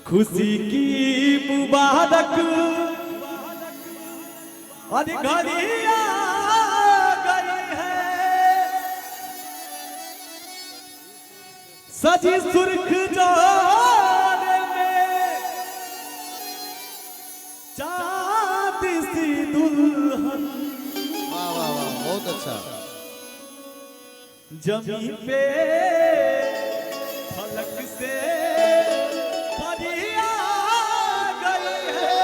खुशी की मुबारक और घड़ी आ गई है, सजी सुर्ख जोड़े में चांद सी दुल्हन। वाह वाह वाह, बहुत अच्छा। जमीन पे फलक से परिया गई है,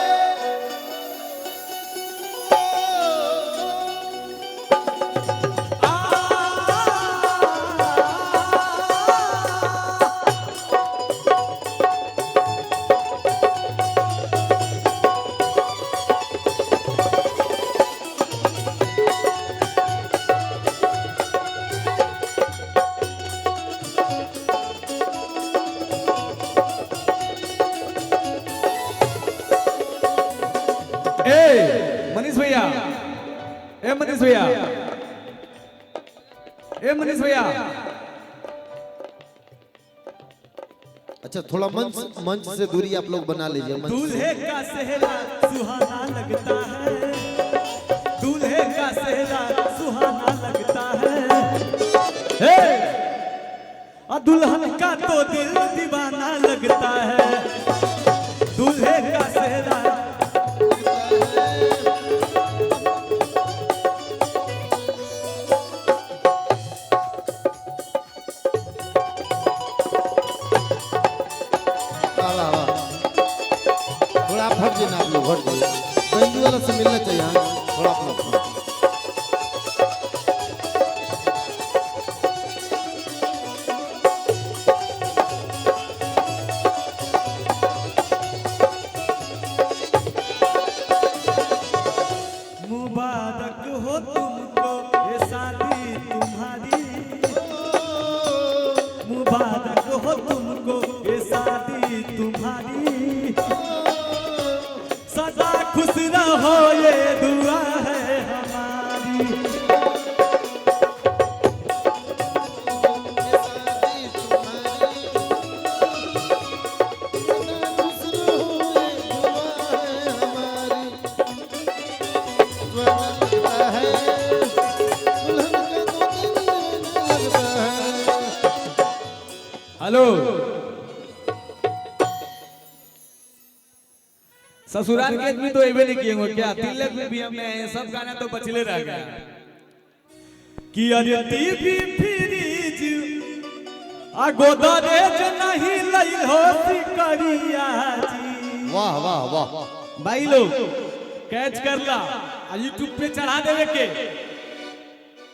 मनीष भैया, मनीष भैया, मनीष भैया, अच्छा थोड़ा मंच से दूरी आप लोग बना लीजिए। दूल्हे का सेहरा सुहाना लगता है, दूल्हे का सेहरा सुहाना लगता है, और दुल्हन का तो दिल दीवाना लगता है। दूल्हे का सेहरा थोड़ा आप हट जाना, आप लोग हट जाइए, बंदी वाला से मिलना चाहिए थोड़ा आप लोग। मुबारक हो तुमको ये शादी तुम्हारी, मुबारक हो तुमको ये शादी तुम्हारी, सदा खुश रहो ये दुआ है हमारी। हेलो, ससुराल के भी तो एवे नहीं किए होंगे क्या? तिलक में भी हमने सब गाना तो बचले रह गया कि अरे टीवी फ्रिज आ गोदरेज नहीं लई हो सिकरिया जी। वाह वाह वाह, भाई लोग कैच कर ला, यूट्यूब पे चढ़ा देवे के।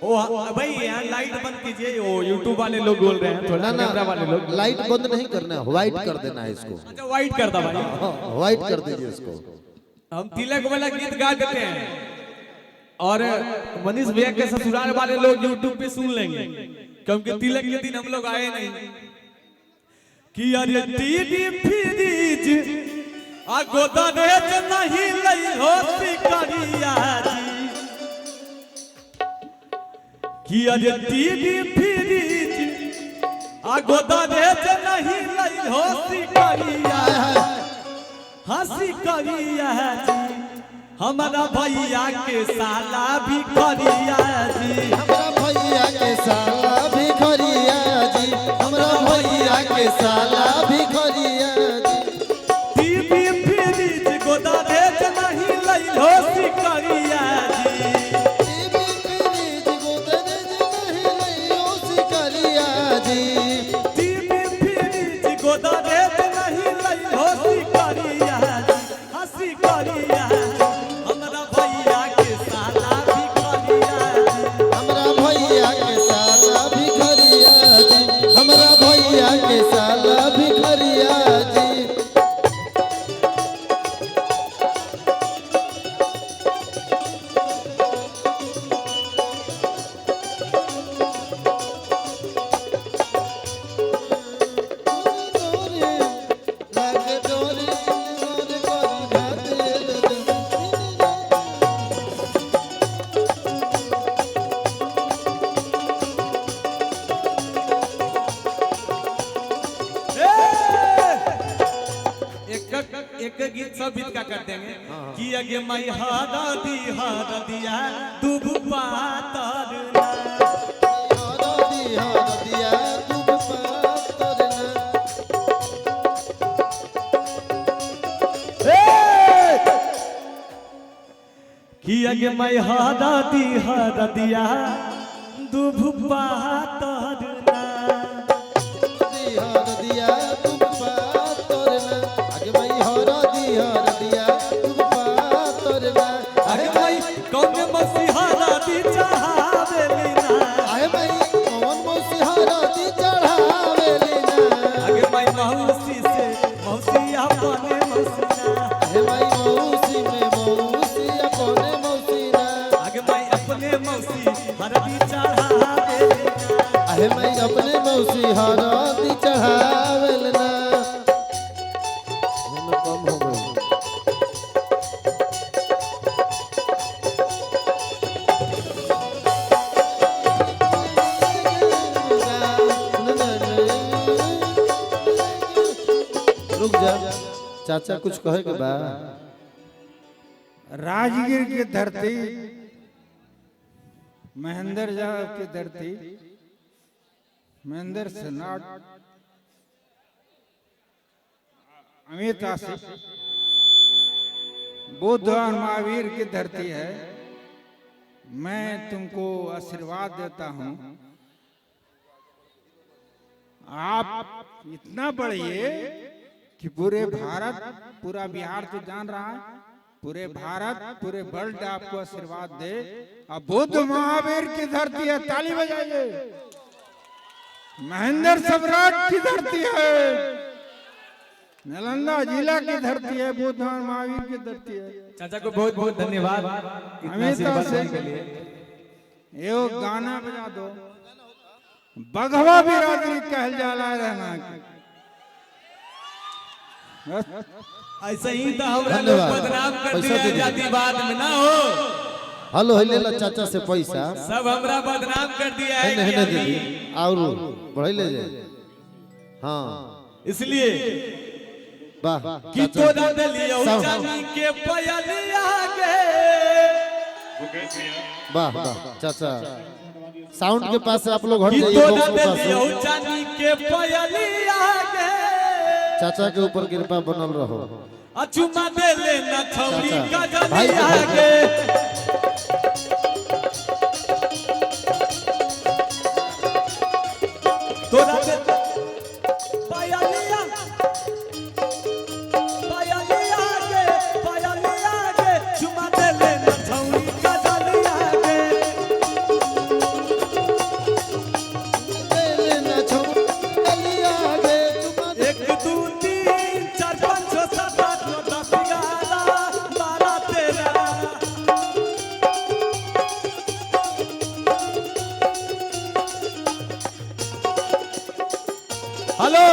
ओ भाई यहाँ लाइट बंद कीजिए, वो यूट्यूब वाले लोग बोल रहे हैं, थोड़ा कैमरा वाले लोग। लाइट बंद नहीं करना है, व्हाइट कर देना है इसको। अच्छा व्हाइट कर दो भाई, व्हाइट कर दीजिए इसको। हम तिलक वाला गीत गा देते हैं और मनीष भैया के ससुराल वाले लोग यूट्यूब पे सुन लेंगे, क्योंकि तिलक के दिन हम लोग आए नहीं। कि अरे टीवी फ्रिज आ गोदरेज नहीं लई हो सिकरिया जी, कि अरे टीवी फ्रिज आ गोदरेज नहीं लई हो सिकरिया, हंसी करिया जी हमारा भैया के साला भी करिया जी, हमारा भैया के साला भी खरिया जी, हमारा भैया के साला भी खरिया जी। टीवी फ्रिज गोदरेज नहीं लई हो सिकरिया जी, टीवी फ्रिज गोदरेज नहीं लई हो सिकरिया जी, टीवी फ्रिज गोदरेज नहीं लई हो सिकरिया जी, हंसी करिया हमारा भैया के साला भी करिया जी, हमारा भैया के साला भी खरिया जी, हमारा भैया के साला भी खरिया जी। सब बीत का कर देंगे कि अगे मई हादा दिया दुब पातरना कि अगे मई हादा दिया दुब पातरना अगे मई कौन मसीहारा दी चढ़ावेलिना अगे मई मौसी से मौसी अपने मौसीना अगे मई अपने मौसी हरदी चढ़ावेलिना अहे मैं अपने मौसी हरदी चढ़ावेलना कम हो गई रुक जा चाचा कुछ कहे के बा राजगीर की धरती महेंद्र जाव की धरती महेंद्र सेनाट अमित आसिफ बुद्ध और महावीर की धरती है। मैं तुमको आशीर्वाद देता हूं, आप इतना बढ़िए कि पूरे भारत पूरा बिहार तो जान रहा है, पूरे भारत पूरे वर्ल्ड आपको आशीर्वाद दे। अब बुद्ध महावीर की धरती है, ताली बजाइए। महेंद्र सम्राट की धरती है, नालंदा जिला की धरती है, बुद्ध और महावीर की धरती है। चाचा को बहुत बहुत धन्यवाद इतना आशीर्वाद देने के लिए। ये गाना बजा दो, बघवा बिरादरी कहल जाला रहना ऐसे ही तो हमरा लोग बदनाम कर दिए जातिवाद में ना हो। हेलो ले ला चाचा से पैसा सब हमरा बदनाम कर दिया है कि नहीं अभी दीदी और बढ़ाई ले जाए। हाँ इसलिए वाह कि तोरा दलियो जानी के पयलिया गे वाह वाह चाचा साउंड के पास से आप लोग हट कि जाइए तोरा बॉक्स के पास दलियो से। जानी के पयलिया गे चाचा के ऊपर कृपा बनल रहो। अचुमा दे लेना छौरी का भाई जलिया गे तोरा दे पयलिया गे चुमा दे लेना छौरी का जलिया गे एक दू तीन चार पाँच छः सात आठ नौ दस 11 12 13 hello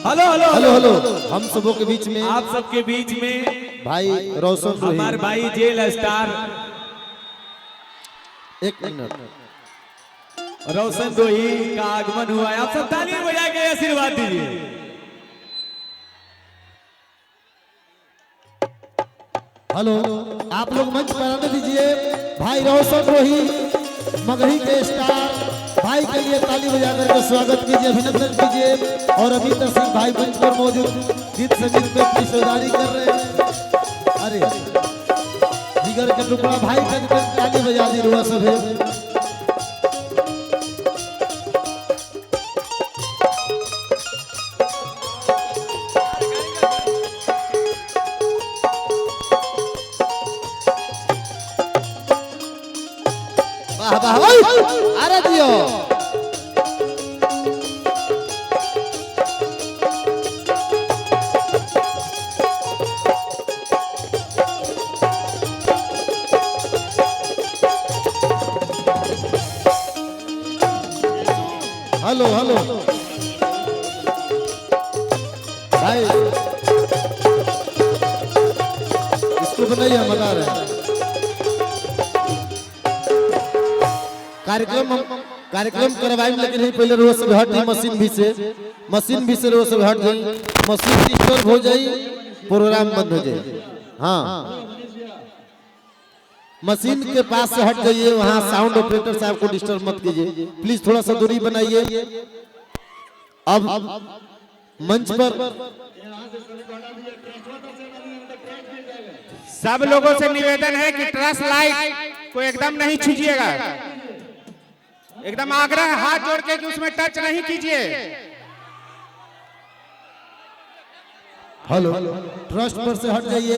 hello hello hello hello हम सबों के बीच में आप सबके बीच में भाई रोशन हमारे भाई जेल स्टार एक मिनट रोशन दोही का आगमन हुआ है। आप सब ताली बजा के आशीर्वाद दीजिए। हेलो आप लोग मंच पर आने दीजिए। भाई रोशन रोही मगही के स्टार भाई के लिए ताली बजा करके स्वागत कीजिए, अभिनंदन कीजिए। और अमित सिंह भाई मंच पर मौजूद गीत संगीत में अपनी सेवादारी कर रहे हैं। अरे जिगर के टुकड़ा भाई के ताली बजा दी रुआ सब है। वाह वाह अरे दियो हेलो हेलो भाई इसको बनाइए, मजा आ रहा है। कार्यक्रम कार्यक्रम करवाई लेकिन नहीं पहले रोज से हट गई मशीन भी से रोज से हट गई, मशीन डिस्टर्ब हो जाई, प्रोग्राम बंद हो जाए। हाँ, मशीन के पास से हट जाइए, वहाँ साउंड ऑपरेटर साहब को डिस्टर्ब मत कीजिए प्लीज, थोड़ा सा दूरी बनाइए। अब मंच पर सब लोगों से निवेदन है कि ट्रस्ट लाइट को एकदम नहीं छूजिएगा, एकदम आग्रह हाथ जोड़ के कि उसमें टच नहीं कीजिए। हेलो, ट्रस्ट पर से हट जाइए।